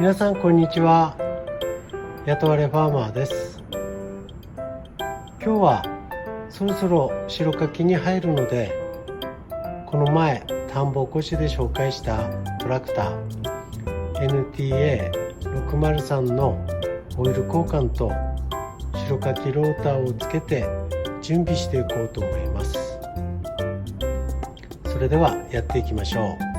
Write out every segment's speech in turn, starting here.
皆さんこんにちは。やとわれファーマーです。今日はそろそろ代掻きに入るので、この前田んぼ起こしで紹介したトラクター NTA603 のオイル交換と代掻きローターをつけて準備していこうと思います。それではやっていきましょう。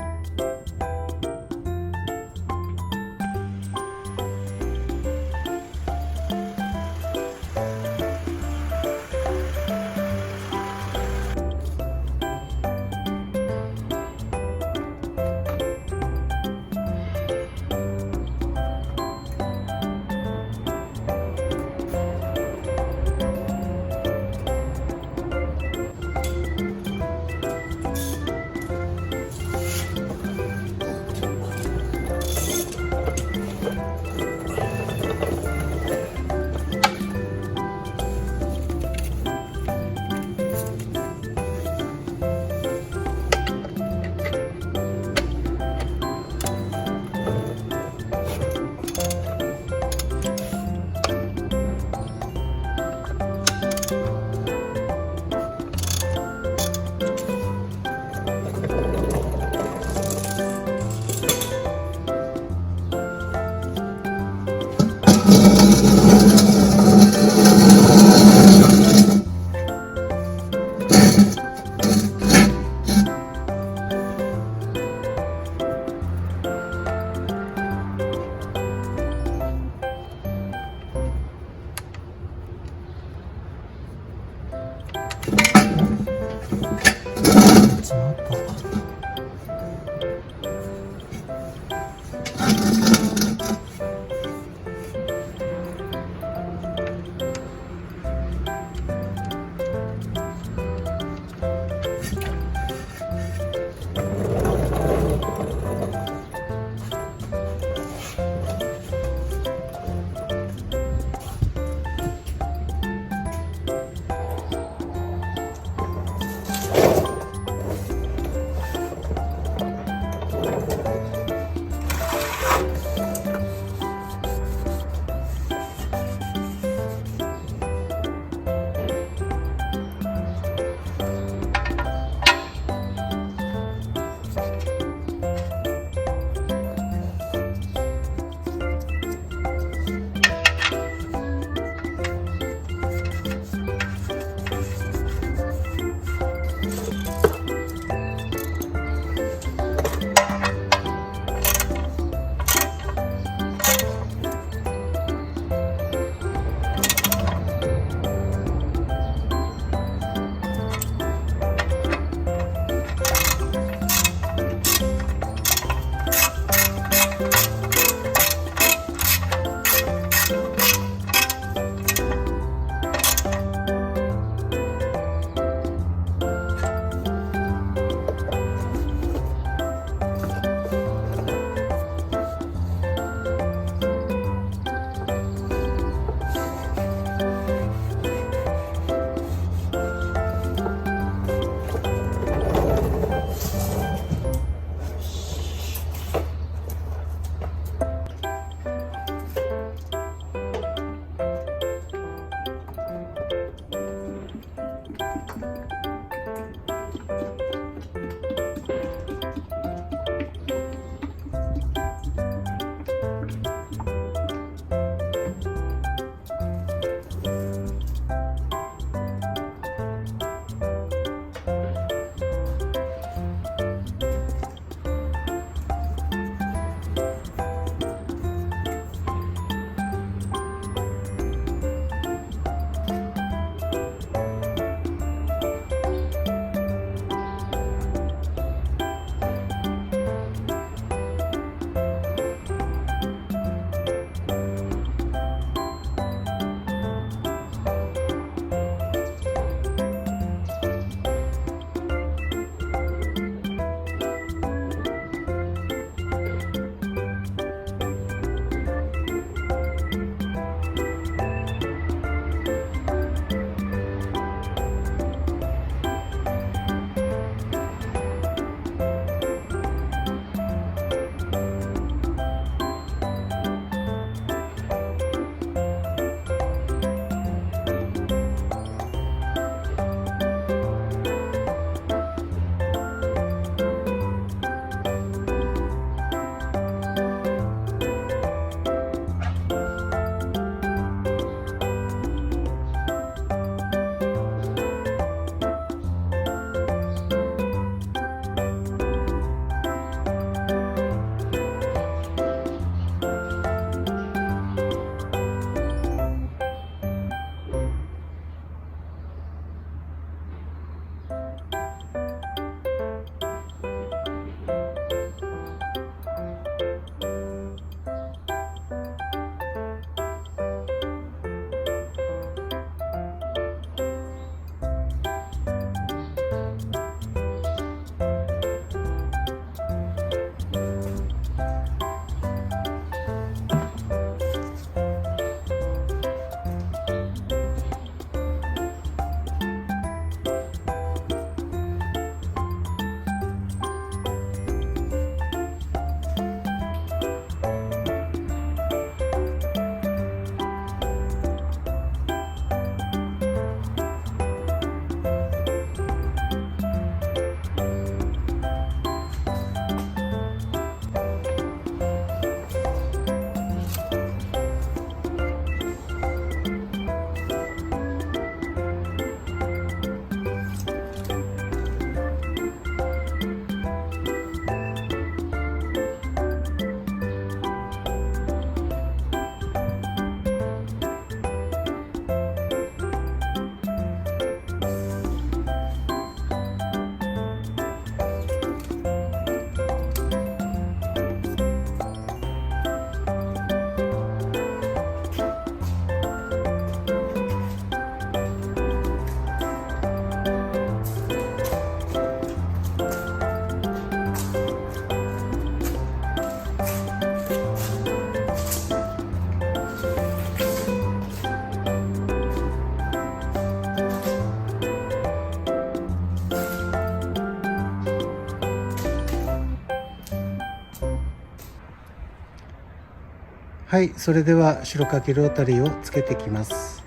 はい、それでは代掻きロータリーをつけていきます。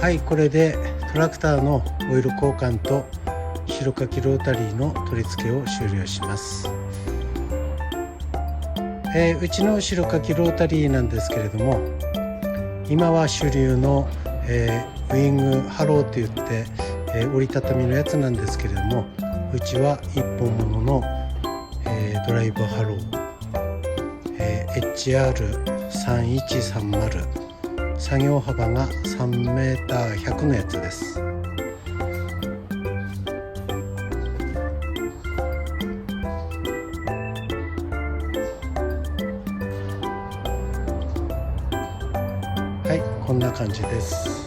はい、これでトラクターのオイル交換と代掻きロータリーの取り付けを終了します。うちの代掻きロータリーなんですけれども、今は主流の、ウイングハローって言って、折りたたみのやつなんですけれども、うちは一本物の、ドライブハロー、HR3130、作業幅が 3m100 のやつです。はい、こんな感じです。